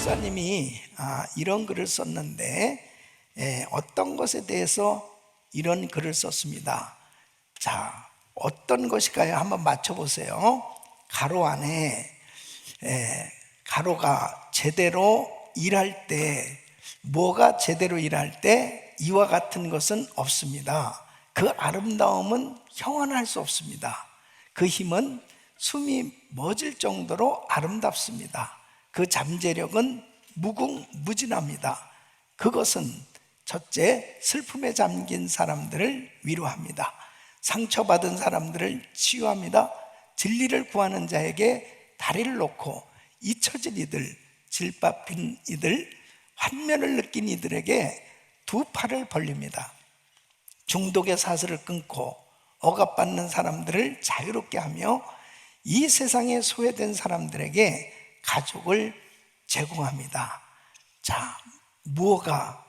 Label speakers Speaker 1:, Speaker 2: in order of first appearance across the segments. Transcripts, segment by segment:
Speaker 1: 목사님이 이런 글을 썼는데 어떤 것에 대해서 이런 글을 썼습니다. 자, 어떤 것일까요? 한번 맞춰보세요. 가로 안에 가로가 제대로 일할 때, 뭐가 제대로 일할 때 이와 같은 것은 없습니다. 그 아름다움은 형언할 수 없습니다. 그 힘은 숨이 멎을 정도로 아름답습니다. 그 잠재력은 무궁무진합니다. 그것은 첫째, 슬픔에 잠긴 사람들을 위로합니다. 상처받은 사람들을 치유합니다. 진리를 구하는 자에게 다리를 놓고 잊혀진 이들, 질밥힌 이들, 환멸을 느낀 이들에게 두 팔을 벌립니다. 중독의 사슬을 끊고 억압받는 사람들을 자유롭게 하며 이 세상에 소외된 사람들에게 가족을 제공합니다. 자, 무엇가?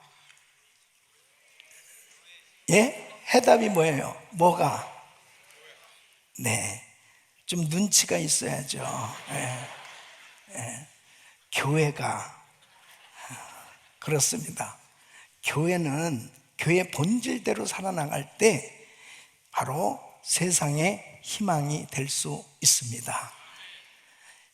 Speaker 1: 해답이 뭐예요? 뭐가? 네, 좀 눈치가 있어야죠. 교회가 그렇습니다. 교회는 교회 본질대로 살아나갈 때 바로 세상의 희망이 될 수 있습니다.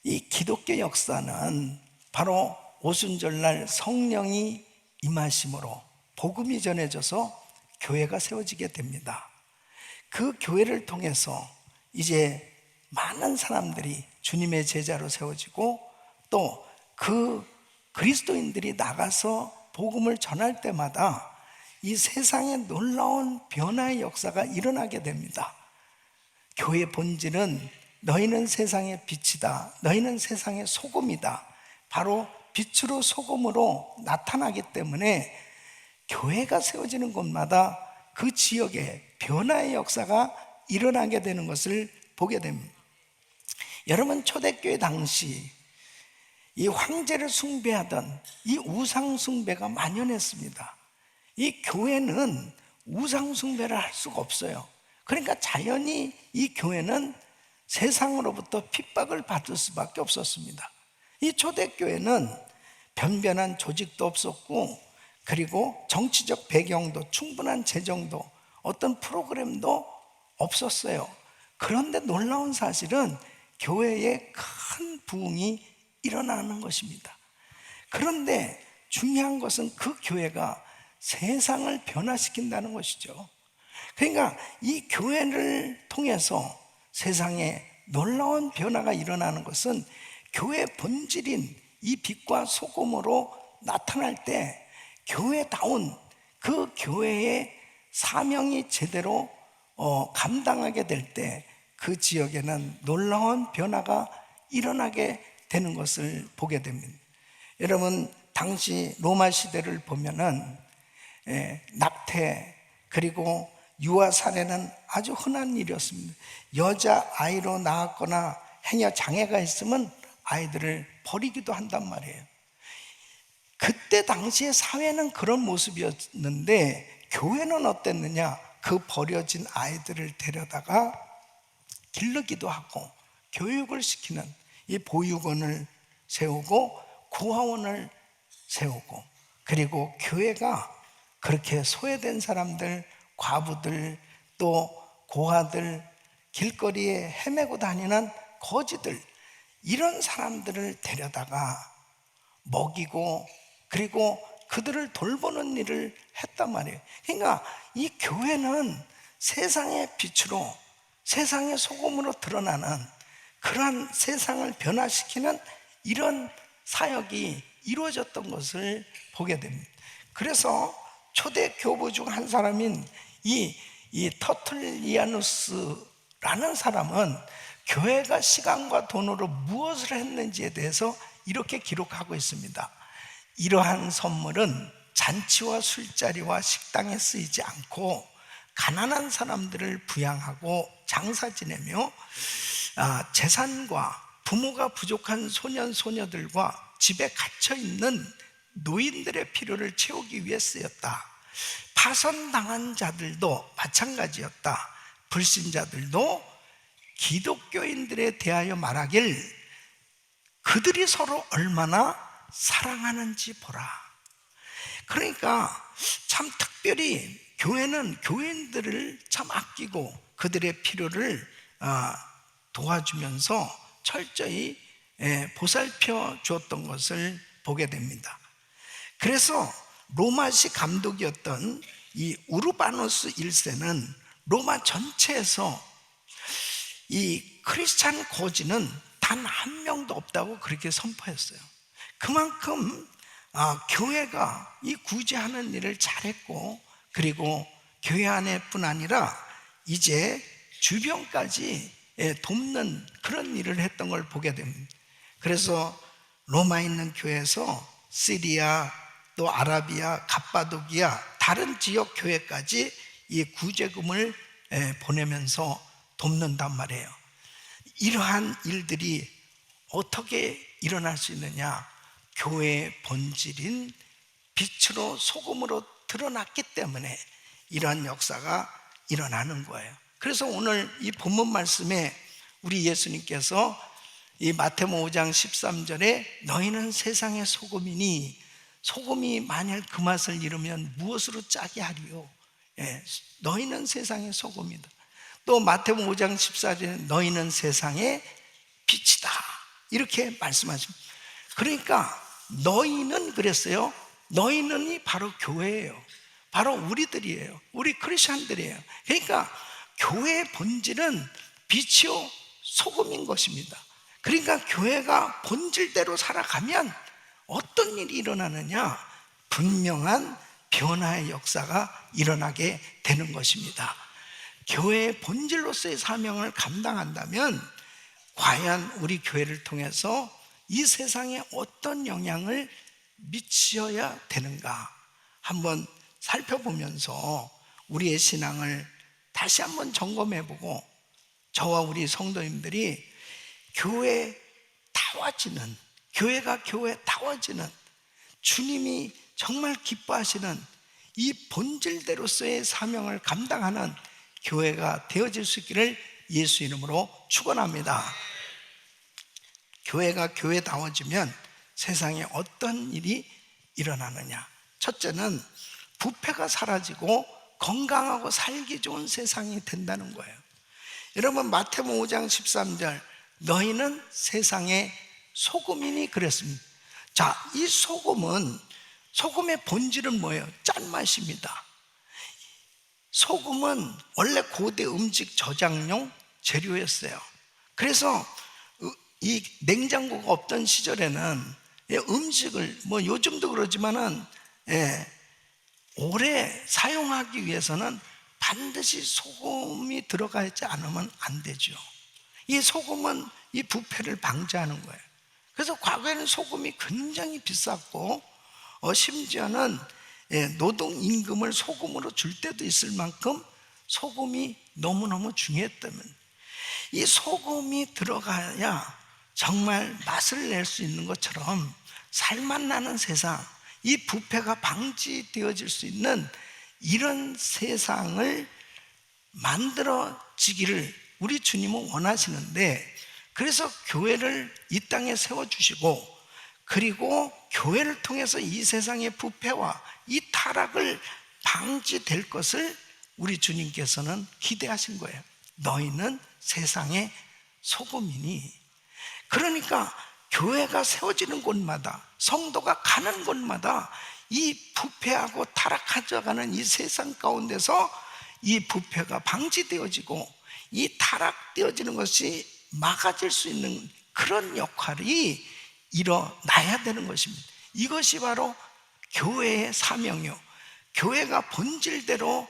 Speaker 1: 이 기독교 역사는 바로 오순절날 성령이 임하심으로 복음이 전해져서 교회가 세워지게 됩니다. 그 교회를 통해서 이제 많은 사람들이 주님의 제자로 세워지고 또 그 그리스도인들이 나가서 복음을 전할 때마다 이 세상에 놀라운 변화의 역사가 일어나게 됩니다. 교회의 본질은 너희는 세상의 빛이다, 너희는 세상의 소금이다, 바로 빛으로 소금으로 나타나기 때문에 교회가 세워지는 곳마다 그 지역에 변화의 역사가 일어나게 되는 것을 보게 됩니다. 여러분, 초대교회 당시 이 황제를 숭배하던 이 우상 숭배가 만연했습니다. 이 교회는 우상 숭배를 할 수가 없어요. 그러니까 자연히 이 교회는 세상으로부터 핍박을 받을 수밖에 없었습니다. 이 초대교회는 변변한 조직도 없었고, 그리고 정치적 배경도, 충분한 재정도, 어떤 프로그램도 없었어요. 그런데 놀라운 사실은 교회에 큰 부흥이 일어나는 것입니다. 그런데 중요한 것은 그 교회가 세상을 변화시킨다는 것이죠. 그러니까 이 교회를 통해서 세상에 놀라운 변화가 일어나는 것은 교회의 본질인 이 빛과 소금으로 나타날 때 교회다운 그 교회의 사명이 제대로 감당하게 될 때 그 지역에는 놀라운 변화가 일어나게 되는 것을 보게 됩니다. 여러분, 당시 로마 시대를 보면은 낙태 그리고 유아 살해는 아주 흔한 일이었습니다. 여자 아이로 낳았거나 행여 장애가 있으면 아이들을 버리기도 한단 말이에요. 그때 당시의 사회는 그런 모습이었는데 교회는 어땠느냐? 그 버려진 아이들을 데려다가 기르기도 하고 교육을 시키는 이 보육원을 세우고 구하원을 세우고, 그리고 교회가 그렇게 소외된 사람들, 과부들, 또 고아들, 길거리에 헤매고 다니는 거지들, 이런 사람들을 데려다가 먹이고 그리고 그들을 돌보는 일을 했단 말이에요. 그러니까 이 교회는 세상의 빛으로, 세상의 소금으로 드러나는 그러한 세상을 변화시키는 이런 사역이 이루어졌던 것을 보게 됩니다. 그래서 초대 교부 중 한 사람인 이 터툴리아누스라는 사람은 교회가 시간과 돈으로 무엇을 했는지에 대해서 이렇게 기록하고 있습니다. 이러한 선물은 잔치와 술자리와 식당에 쓰이지 않고 가난한 사람들을 부양하고 장사 지내며 재산과 부모가 부족한 소년 소녀들과 집에 갇혀있는 노인들의 필요를 채우기 위해 쓰였다. 파선당한 자들도 마찬가지였다. 불신자들도 기독교인들에 대하여 말하길 그들이 서로 얼마나 사랑하는지 보라. 그러니까 참 특별히 교회는 교인들을 참 아끼고 그들의 필요를 도와주면서 철저히 보살펴 주었던 것을 보게 됩니다. 그래서 로마시 감독이었던 이 우르바누스 1세는 로마 전체에서 이 크리스찬 고지는 단 한 명도 없다고 그렇게 선포했어요. 그만큼 교회가 이 구제하는 일을 잘했고, 그리고 교회 안에뿐 아니라 이제 주변까지 돕는 그런 일을 했던 걸 보게 됩니다. 그래서 로마에 있는 교회에서 시리아, 또 아라비아, 갑바도기아 다른 지역 교회까지 이 구제금을 보내면서 돕는단 말이에요. 이러한 일들이 어떻게 일어날 수 있느냐? 교회의 본질인 빛으로 소금으로 드러났기 때문에 이러한 역사가 일어나는 거예요. 그래서 오늘 이 본문 말씀에 우리 예수님께서 이 마태복음 5장 13절에 너희는 세상의 소금이니 소금이 만일 그 맛을 잃으면 무엇으로 짜게 하리요? 너희는 세상의 소금이다. 또 마태복음 5장 14절에 너희는 세상의 빛이다, 이렇게 말씀하십니다. 그러니까 너희는 그랬어요. 너희는이 바로 교회예요. 바로 우리들이에요. 우리 크리스천들이에요. 그러니까 교회의 본질은 빛이요 소금인 것입니다. 그러니까 교회가 본질대로 살아가면 어떤 일이 일어나느냐? 분명한 변화의 역사가 일어나게 되는 것입니다. 교회의 본질로서의 사명을 감당한다면 과연 우리 교회를 통해서 이 세상에 어떤 영향을 미쳐야 되는가 한번 살펴보면서 우리의 신앙을 다시 한번 점검해보고, 저와 우리 성도님들이 교회가 교회다워지는 주님이 정말 기뻐하시는 이 본질대로서의 사명을 감당하는 교회가 되어질 수 있기를 예수 이름으로 축원합니다. 교회가 교회다워지면 세상에 어떤 일이 일어나느냐? 첫째는 부패가 사라지고 건강하고 살기 좋은 세상이 된다는 거예요. 여러분, 마태복음 5장 13절 너희는 세상의 소금이니 그랬습니다. 자, 이 소금의 본질은 뭐예요? 짠맛입니다. 소금은 원래 고대 음식 저장용 재료였어요. 그래서 이 냉장고가 없던 시절에는 음식을 요즘도 그러지만은 오래 사용하기 위해서는 반드시 소금이 들어가 있지 않으면 안 되죠. 이 소금은 이 부패를 방지하는 거예요. 그래서 과거에는 소금이 굉장히 비쌌고 심지어는 노동 임금을 소금으로 줄 때도 있을 만큼 소금이 너무너무 중요했다면, 이 소금이 들어가야 정말 맛을 낼 수 있는 것처럼 살맛 나는 세상, 이 부패가 방지되어질 수 있는 이런 세상을 만들어지기를 우리 주님은 원하시는데, 그래서 교회를 이 땅에 세워주시고, 그리고 교회를 통해서 이 세상의 부패와 이 타락을 방지될 것을 우리 주님께서는 기대하신 거예요. 너희는 세상의 소금이니. 그러니까 교회가 세워지는 곳마다, 성도가 가는 곳마다 이 부패하고 타락하져가는 이 세상 가운데서 이 부패가 방지되어지고 이 타락되어지는 것이 막아질 수 있는 그런 역할이 일어나야 되는 것입니다. 이것이 바로 교회의 사명이요, 교회가 본질대로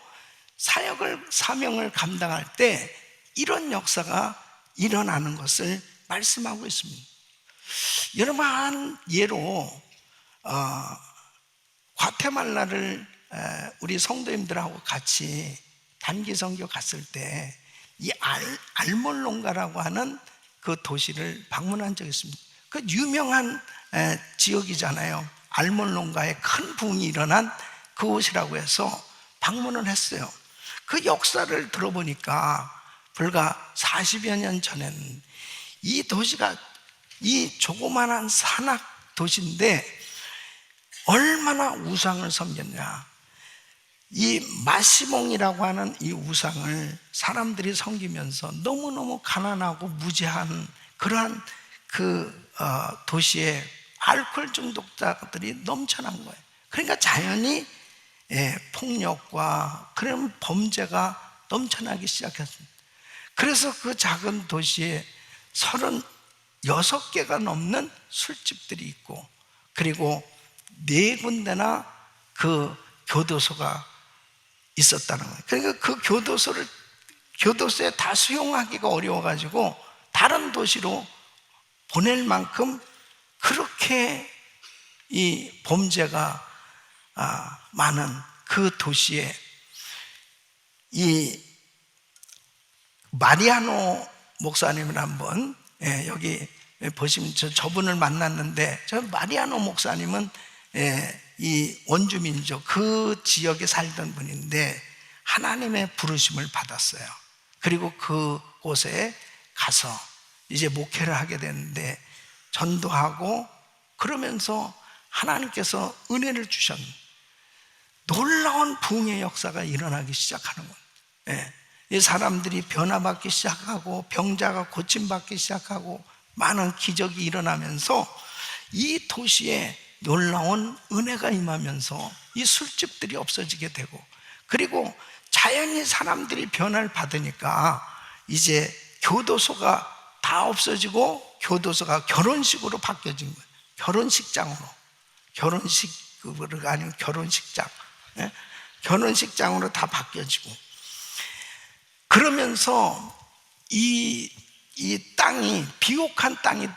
Speaker 1: 사명을 감당할 때 이런 역사가 일어나는 것을 말씀하고 있습니다. 여러분, 한 예로 과테말라를 우리 성도님들하고 같이 단기 선교 갔을 때 이 알몰롱가라고 하는 그 도시를 방문한 적이 있습니다. 그 유명한 지역이잖아요. 알몰롱가에 큰 붕이 일어난 그곳이라고 해서 방문을 했어요. 그 역사를 들어보니까 불과 40여 년 전에는 이 도시가 이 조그만한 산악 도시인데 얼마나 우상을 섬겼냐. 이 마시몽이라고 하는 이 우상을 사람들이 섬기면서 너무너무 가난하고 무지한 그러한 도시에 알코올 중독자들이 넘쳐난 거예요. 그러니까 자연히 폭력과 그런 범죄가 넘쳐나기 시작했습니다. 그래서 그 작은 도시에 36개가 넘는 술집들이 있고, 그리고 4군데나 그 교도소가 있었다는 거예요. 그러니까 그 교도소에 다 수용하기가 어려워가지고 다른 도시로 보낼 만큼 그렇게 이 범죄가 많은 그 도시에 이 마리아노 목사님을 한번, 여기 보시면 저분을 만났는데, 저 마리아노 목사님은 이 원주민족 그 지역에 살던 분인데 하나님의 부르심을 받았어요. 그리고 그곳에 가서 이제 목회를 하게 됐는데 전도하고 그러면서 하나님께서 은혜를 주셨는데 놀라운 부흥의 역사가 일어나기 시작하는 거예요. 이 사람들이 변화받기 시작하고 병자가 고침받기 시작하고 많은 기적이 일어나면서 이 도시에 놀라운 은혜가 임하면서 이 술집들이 없어지게 되고, 그리고 자연히 사람들이 변화를 받으니까 이제 교도소가 다 없어지고 교도소가 결혼식으로 바뀌어진 거예요. 결혼식장으로. 결혼식으로가 아니고 결혼식장. 결혼식장으로 다 바뀌어지고, 그러면서 이 땅이 비옥한 땅이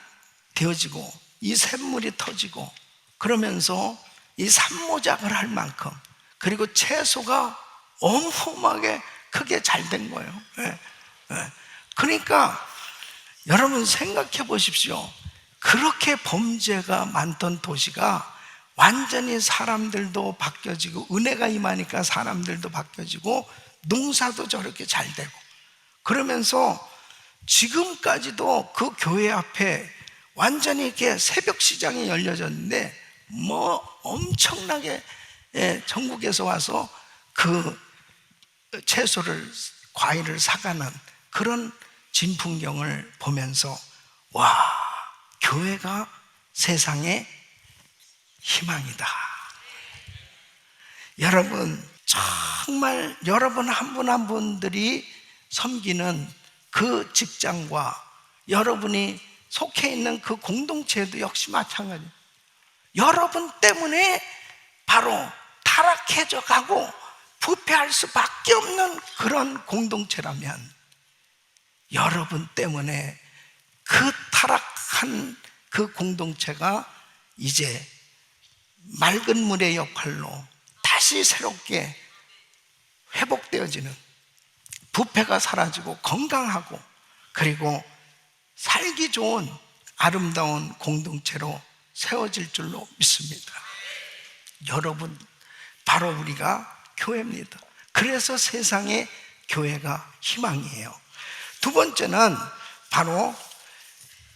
Speaker 1: 되어지고 이 샘물이 터지고, 그러면서 이 산모작을 할 만큼, 그리고 채소가 어마어마하게 크게 잘 된 거예요. 그러니까 여러분 생각해 보십시오. 그렇게 범죄가 많던 도시가 완전히 사람들도 바뀌어지고, 은혜가 임하니까 사람들도 바뀌어지고, 농사도 저렇게 잘 되고, 그러면서 지금까지도 그 교회 앞에 완전히 이렇게 새벽 시장이 열려졌는데 엄청나게 전국에서 와서 그 채소를, 과일을 사가는 그런 진풍경을 보면서, 와, 교회가 세상의 희망이다. 여러분, 정말 여러분 한 분 한 분들이 섬기는 그 직장과 여러분이 속해 있는 그 공동체도 역시 마찬가지예요. 여러분 때문에 바로 타락해져 가고 부패할 수밖에 없는 그런 공동체라면, 여러분 때문에 그 타락한 그 공동체가 이제 맑은 물의 역할로 다시 새롭게 회복되어지는, 부패가 사라지고 건강하고 그리고 살기 좋은 아름다운 공동체로 세워질 줄로 믿습니다. 여러분, 바로 우리가 교회입니다. 그래서 세상에 교회가 희망이에요. 두 번째는 바로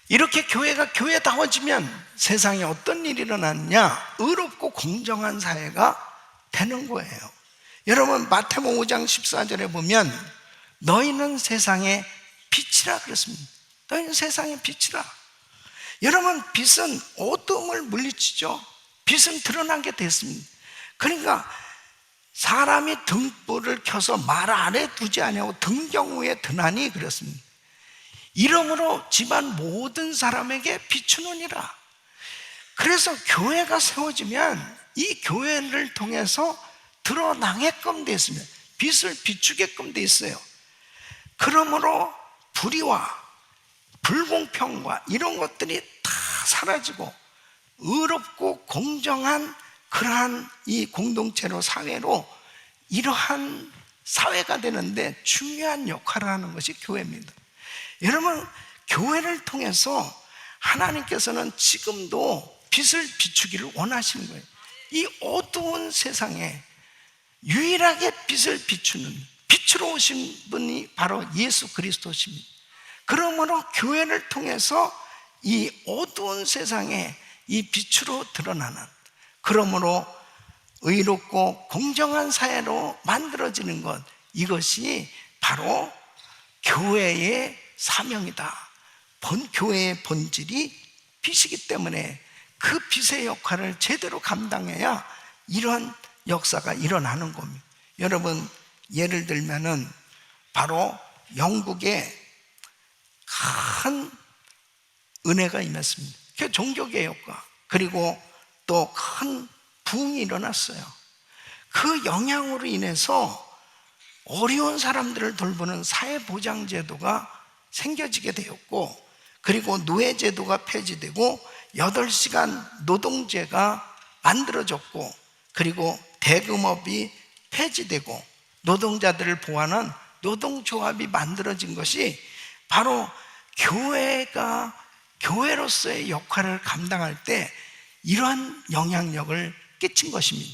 Speaker 1: 이렇게 교회가 교회다워지면 세상에 어떤 일이 일어나느냐? 의롭고 공정한 사회가 되는 거예요. 여러분, 마태복음 5장 14절에 보면 너희는 세상의 빛이라 그랬습니다. 너희는 세상의 빛이라. 여러분, 빛은 어둠을 물리치죠. 빛은 드러나게 됐습니다. 그러니까 사람이 등불을 켜서 말 아래 두지 아니하고 등경 위에 드나니 그랬습니다. 이러므로 집안 모든 사람에게 비추느니라. 그래서 교회가 세워지면 이 교회를 통해서 드러나게끔 되어 있습니다. 빛을 비추게끔 되어 있어요. 그러므로 불의와 불공평과 이런 것들이 다 사라지고 의롭고 공정한 그러한 이 공동체로, 사회로, 이러한 사회가 되는데 중요한 역할을 하는 것이 교회입니다. 여러분, 교회를 통해서 하나님께서는 지금도 빛을 비추기를 원하시는 거예요. 이 어두운 세상에 유일하게 빛을 비추는, 빛으로 오신 분이 바로 예수 그리스도십니다. 그러므로 교회를 통해서 이 어두운 세상에 이 빛으로 드러나는, 그러므로 의롭고 공정한 사회로 만들어지는 것, 이것이 바로 교회의 사명이다. 교회의 본질이 빛이기 때문에 그 빛의 역할을 제대로 감당해야 이런 역사가 일어나는 겁니다. 여러분, 예를 들면은 바로 영국에 큰 은혜가 임했습니다. 그 종교개혁과 그리고 또 큰 부흥이 일어났어요. 그 영향으로 인해서 어려운 사람들을 돌보는 사회보장제도가 생겨지게 되었고, 그리고 노예제도가 폐지되고 8시간 노동제가 만들어졌고, 그리고 대금업이 폐지되고 노동자들을 보호하는 노동조합이 만들어진 것이 바로 교회가 교회로서의 역할을 감당할 때 이러한 영향력을 끼친 것입니다.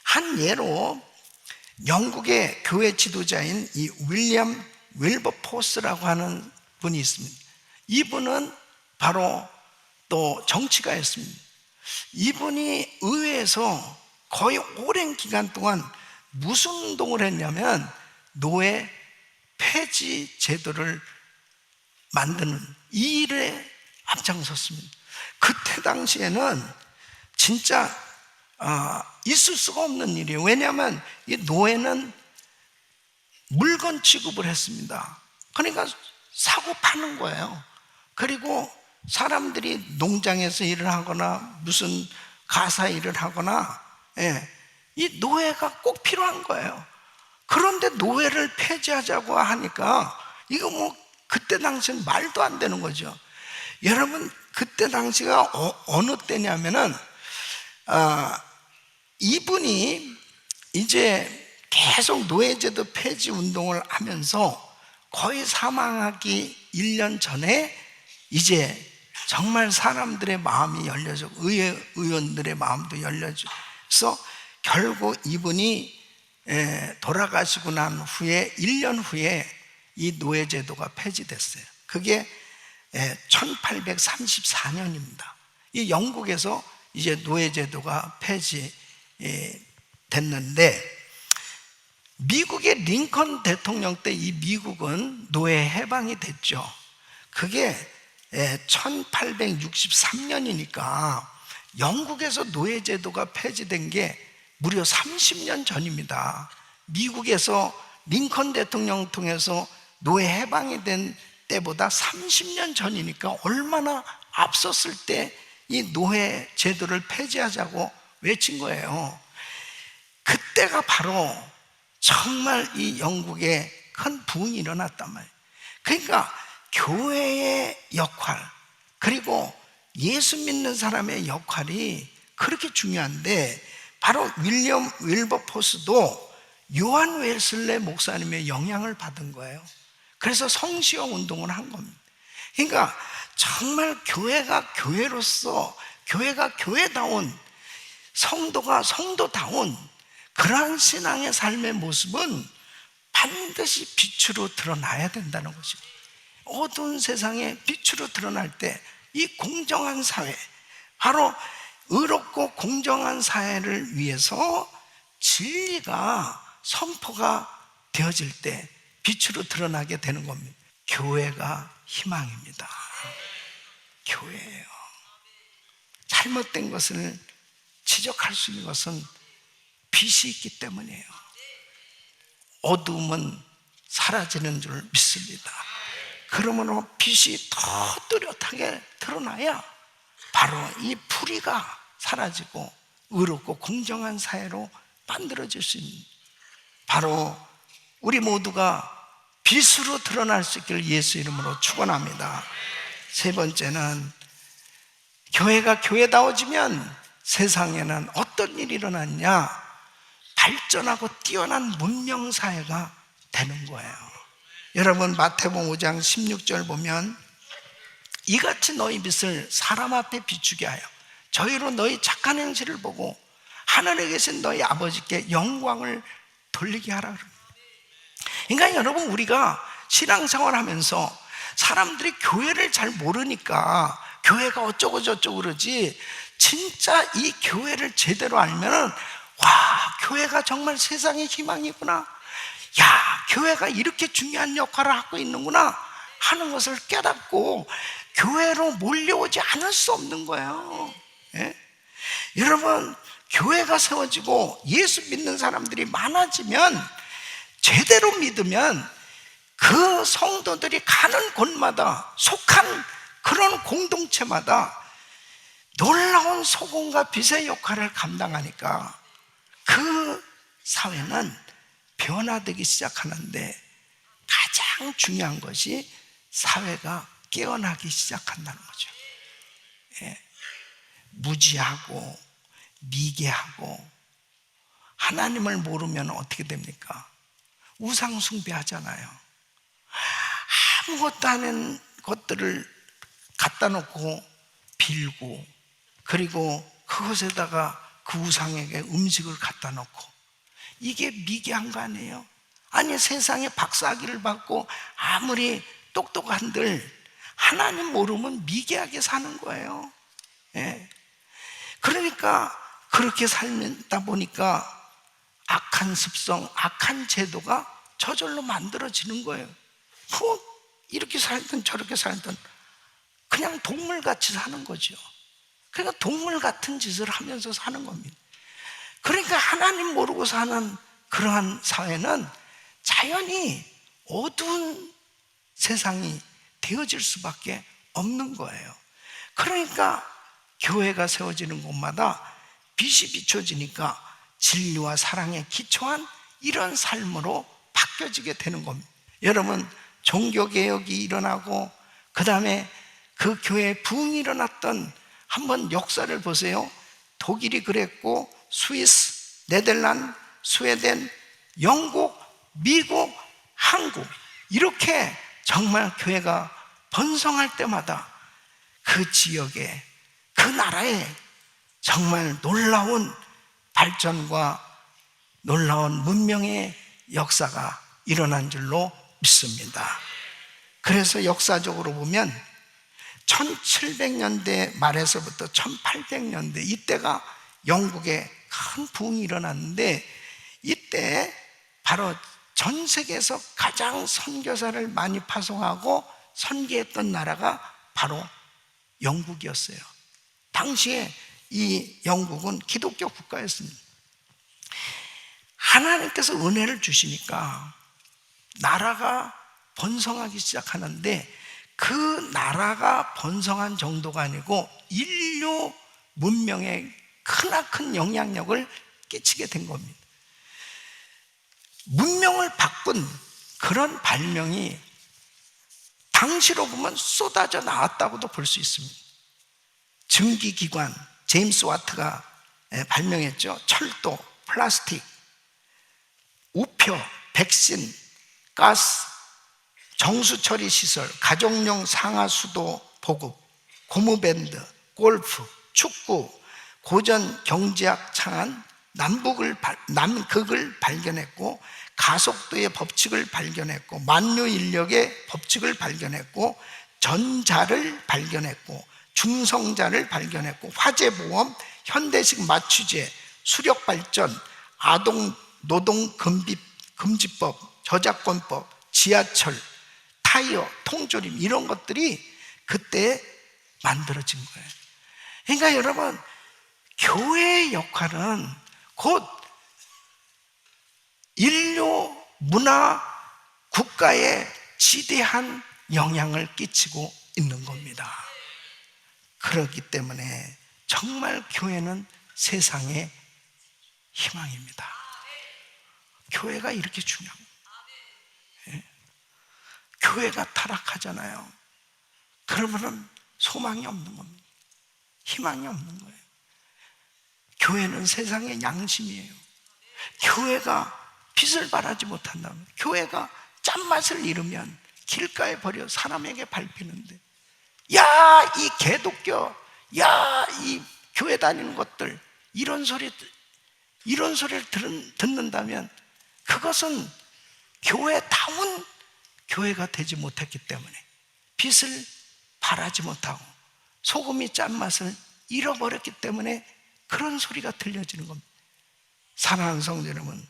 Speaker 1: 한 예로 영국의 교회 지도자인 이 윌리엄 윌버포스라고 하는 분이 있습니다. 이분은 바로 또 정치가였습니다. 이분이 의회에서 거의 오랜 기간 동안 무슨 운동을 했냐면 노예 폐지 제도를 만드는 이 일에 앞장섰습니다. 그때 당시에는 진짜 있을 수가 없는 일이에요. 왜냐하면 이 노예는 물건 취급을 했습니다. 그러니까 사고 파는 거예요. 그리고 사람들이 농장에서 일을 하거나 무슨 가사 일을 하거나, 이 노예가 꼭 필요한 거예요. 그런데 노예를 폐지하자고 하니까 이거 뭐 그때 당시엔 말도 안 되는 거죠. 여러분, 그때 당시가 어느 때냐면은 이분이 이제 계속 노예제도 폐지 운동을 하면서 거의 사망하기 1년 전에 이제 정말 사람들의 마음이 열려져, 의원들의 마음도 열려져서 결국 이분이 돌아가시고 난 후에 1년 후에 이 노예제도가 폐지됐어요. 그게 1834년입니다. 이 영국에서 이제 노예제도가 폐지됐는데, 미국의 링컨 대통령 때 이 미국은 노예 해방이 됐죠. 그게 1863년이니까 영국에서 노예제도가 폐지된 게 무려 30년 전입니다. 미국에서 링컨 대통령 통해서 노예 해방이 된 때보다 30년 전이니까 얼마나 앞섰을 때 이 노예 제도를 폐지하자고 외친 거예요. 그때가 바로 정말 이 영국에 큰 부흥이 일어났단 말이에요. 그러니까 교회의 역할, 그리고 예수 믿는 사람의 역할이 그렇게 중요한데, 바로 윌리엄 윌버포스도 요한 웨슬레 목사님의 영향을 받은 거예요. 그래서 성시형 운동을 한 겁니다. 그러니까 정말 교회가 교회로서, 교회가 교회다운, 성도가 성도다운 그러한 신앙의 삶의 모습은 반드시 빛으로 드러나야 된다는 것이죠. 어두운 세상에 빛으로 드러날 때 이 공정한 사회, 바로 의롭고 공정한 사회를 위해서 진리가 선포가 되어질 때 빛으로 드러나게 되는 겁니다. 교회가 희망입니다. 교회예요. 잘못된 것을 지적할 수 있는 것은 빛이 있기 때문이에요. 어두움은 사라지는 줄 믿습니다. 그러므로 빛이 더 뚜렷하게 드러나야 바로 이 불의가 사라지고 의롭고 공정한 사회로 만들어질 수 있는, 바로 우리 모두가 빛으로 드러날 수 있기를 예수 이름으로 축원합니다. 세 번째는, 교회가 교회다워지면 세상에는 어떤 일이 일어났냐? 발전하고 뛰어난 문명사회가 되는 거예요. 여러분, 마태복음 5장 16절 보면 이같이 너희 빛을 사람 앞에 비추게 하여 저희로 너희 착한 행실을 보고 하늘에 계신 너희 아버지께 영광을 돌리게 하라. 그러니까 여러분, 우리가 신앙생활 하면서 사람들이 교회를 잘 모르니까 교회가 어쩌고 저쩌고 그러지, 진짜 이 교회를 제대로 알면은 와, 교회가 정말 세상의 희망이구나, 야, 교회가 이렇게 중요한 역할을 하고 있는구나 하는 것을 깨닫고 교회로 몰려오지 않을 수 없는 거예요. 예? 여러분, 교회가 세워지고 예수 믿는 사람들이 많아지면, 제대로 믿으면 그 성도들이 가는 곳마다, 속한 그런 공동체마다 놀라운 소금과 빛의 역할을 감당하니까 그 사회는 변화되기 시작하는데, 가장 중요한 것이 사회가 깨어나기 시작한다는 거죠. 예. 무지하고 미개하고 하나님을 모르면 어떻게 됩니까? 우상 숭배하잖아요. 아무것도 아닌 것들을 갖다 놓고 빌고, 그리고 그것에다가 그 우상에게 음식을 갖다 놓고, 이게 미개한 거 아니에요? 아니, 세상에 박사학위를 받고 아무리 똑똑한들 하나님 모르면 미개하게 사는 거예요. 예. 그러니까 그렇게 살다 보니까 악한 습성, 악한 제도가 저절로 만들어지는 거예요. 이렇게 살든 저렇게 살든 그냥 동물같이 사는 거죠. 그러니까 동물 같은 짓을 하면서 사는 겁니다. 그러니까 하나님 모르고 사는 그러한 사회는 자연히 어두운 세상이 되어질 수밖에 없는 거예요. 그러니까 교회가 세워지는 곳마다 빛이 비춰지니까 진리와 사랑에 기초한 이런 삶으로 바뀌어지게 되는 겁니다. 여러분, 종교개혁이 일어나고 그 다음에 그 교회에 부흥이 일어났던 한번 역사를 보세요. 독일이 그랬고, 스위스, 네덜란드, 스웨덴, 영국, 미국, 한국, 이렇게 정말 교회가 번성할 때마다 그 지역에, 그 나라에 정말 놀라운 발전과 놀라운 문명의 역사가 일어난 줄로 믿습니다. 그래서 역사적으로 보면 1700년대 말에서부터 1800년대, 이때가 영국에 큰 부흥이 일어났는데, 이때 바로 전 세계에서 가장 선교사를 많이 파송하고 선교했던 나라가 바로 영국이었어요. 당시에 이 영국은 기독교 국가였습니다. 하나님께서 은혜를 주시니까 나라가 번성하기 시작하는데, 그 나라가 번성한 정도가 아니고 인류 문명에 크나큰 영향력을 끼치게 된 겁니다. 문명을 바꾼 그런 발명이 당시로 보면 쏟아져 나왔다고도 볼 수 있습니다. 증기기관, 제임스 와트가 발명했죠. 철도, 플라스틱, 우표, 백신, 가스, 정수처리 시설, 가정용 상하수도 보급, 고무밴드, 골프, 축구, 고전 경제학 창안, 남극을 발견했고, 가속도의 법칙을 발견했고, 만유 인력의 법칙을 발견했고, 전자를 발견했고, 중성자를 발견했고, 화재보험, 현대식 마취제, 수력발전, 아동 노동 금지법, 저작권법, 지하철, 타이어, 통조림, 이런 것들이 그때 만들어진 거예요. 그러니까 여러분, 교회의 역할은 곧 인류, 문화, 국가에 지대한 영향을 끼치고 있는 겁니다. 그렇기 때문에 정말 교회는 세상의 희망입니다. 교회가 이렇게 중요합니다. 교회가 타락하잖아요. 그러면은 소망이 없는 겁니다. 희망이 없는 거예요. 교회는 세상의 양심이에요. 교회가 빛을 발하지 못한다면, 교회가 짠맛을 잃으면 길가에 버려 사람에게 밟히는데, 야, 이 개독교, 야, 이 교회 다니는 것들, 이런 소리를 듣는다면 그것은 교회다운 교회가 되지 못했기 때문에, 빛을 발하지 못하고 소금이 짠맛을 잃어버렸기 때문에 그런 소리가 들려지는 겁니다. 사랑하는 성도 여러분,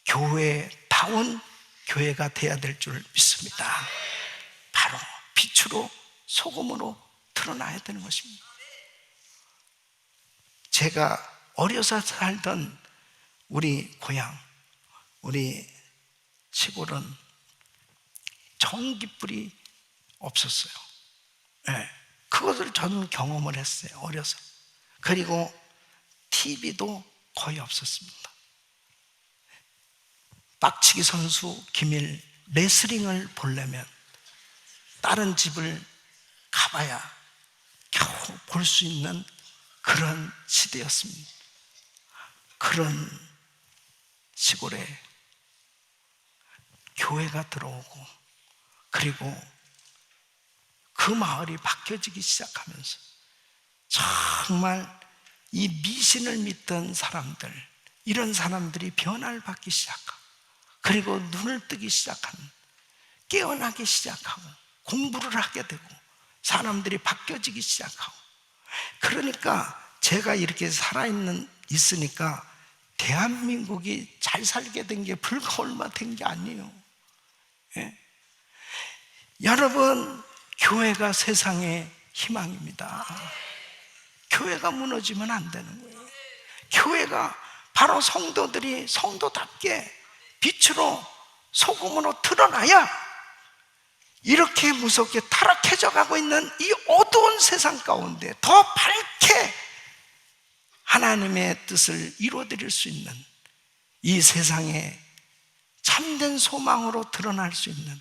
Speaker 1: 교회다운 교회가 돼야 될 줄 믿습니다. 바로 빛으로 소금으로 드러나야 되는 것입니다. 제가 어려서 살던 우리 고향, 우리 시골은 전기불이 없었어요. 네, 그것을 저는 경험을 했어요, 어려서. 그리고 TV도 거의 없었습니다. 박치기 선수 김일 레슬링을 보려면 다른 집을 가봐야 겨우 볼 수 있는 그런 시대였습니다. 그런 시골에 교회가 들어오고, 그리고 그 마을이 바뀌어지기 시작하면서 정말 이 미신을 믿던 사람들, 이런 사람들이 변화를 받기 시작하고, 그리고 눈을 뜨기 시작하는, 깨어나기 시작하고, 공부를 하게 되고, 사람들이 바뀌어지기 시작하고. 그러니까 제가 이렇게 있으니까 대한민국이 잘 살게 된 게 불과 얼마 된 게 아니에요. 예? 여러분, 교회가 세상의 희망입니다. 교회가 무너지면 안 되는 거예요. 교회가 바로 성도들이 성도답게 빛으로 소금으로 드러나야 이렇게 무섭게 타락해져 가고 있는 이 어두운 세상 가운데 더 밝게 하나님의 뜻을 이루어드릴 수 있는, 이 세상에 참된 소망으로 드러날 수 있는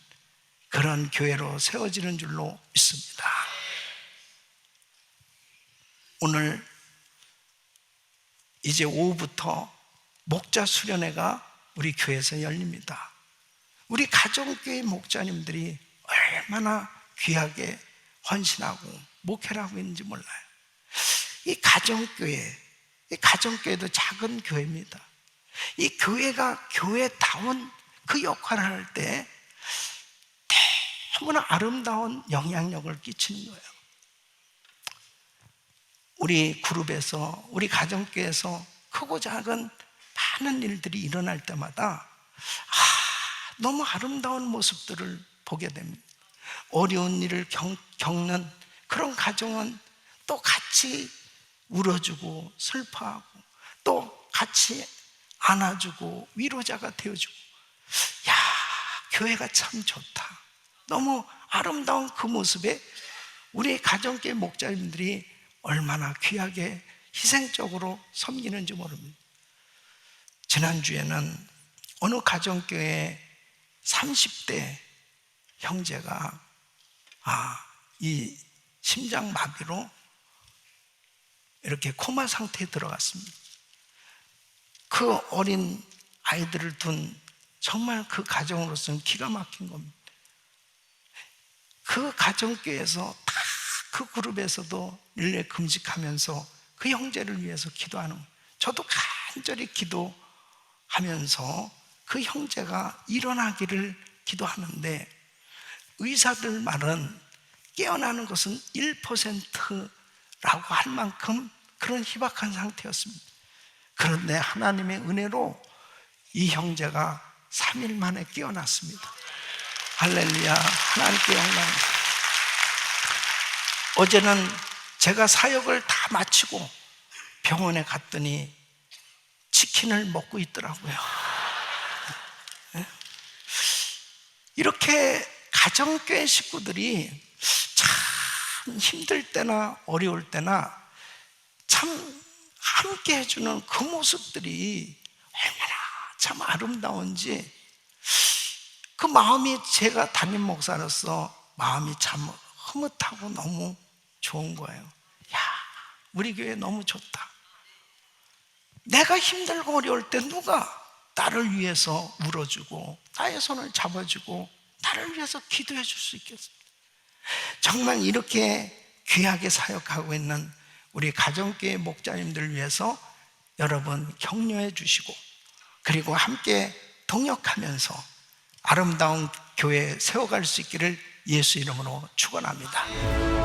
Speaker 1: 그런 교회로 세워지는 줄로 믿습니다. 오늘 이제 오후부터 목자 수련회가 우리 교회에서 열립니다. 우리 가정교회 목자님들이 얼마나 귀하게 헌신하고 목회를 하고 있는지 몰라요. 이 가정교회도 작은 교회입니다. 이 교회가 교회다운 그 역할을 할 때 너무나 아름다운 영향력을 끼치는 거예요. 우리 그룹에서, 우리 가정교회에서 크고 작은 많은 일들이 일어날 때마다 너무 아름다운 모습들을 보게 됩니다. 어려운 일을 겪는 그런 가정은 또 같이 울어주고 슬퍼하고, 또 같이 안아주고 위로자가 되어주고, 야, 교회가 참 좋다. 너무 아름다운 그 모습에 우리 가정교회 목자님들이 얼마나 귀하게 희생적으로 섬기는지 모릅니다. 지난주에는 어느 가정교회 30대 형제가 이 심장마비로 이렇게 코마 상태에 들어갔습니다. 그 어린 아이들을 둔 정말 그 가정으로서는 기가 막힌 겁니다. 그 가정교회에서 다 그 그룹에서도 일일이 금식하면서 그 형제를 위해서 기도하는 거예요. 저도 간절히 기도하면서 그 형제가 일어나기를 기도하는데, 의사들 말은 깨어나는 것은 1%라고 할 만큼 그런 희박한 상태였습니다. 그런데 하나님의 은혜로 이 형제가 3일 만에 깨어났습니다. 할렐루야, 하나님께 영광. 어제는 제가 사역을 다 마치고 병원에 갔더니 치킨을 먹고 있더라고요. 이렇게 가정교회 식구들이 참 힘들 때나 어려울 때나 참 함께 해주는 그 모습들이 얼마나 참 아름다운지, 그 마음이, 제가 담임 목사로서 마음이 참 흐뭇하고 너무 좋은 거예요. 야, 우리 교회 너무 좋다. 내가 힘들고 어려울 때 누가 나를 위해서 울어주고 나의 손을 잡아주고 나를 위해서 기도해 줄 수 있겠습니까? 정말 이렇게 귀하게 사역하고 있는 우리 가정교회 목자님들을 위해서 여러분 격려해 주시고, 그리고 함께 동역하면서 아름다운 교회 세워갈 수 있기를 예수 이름으로 축원합니다.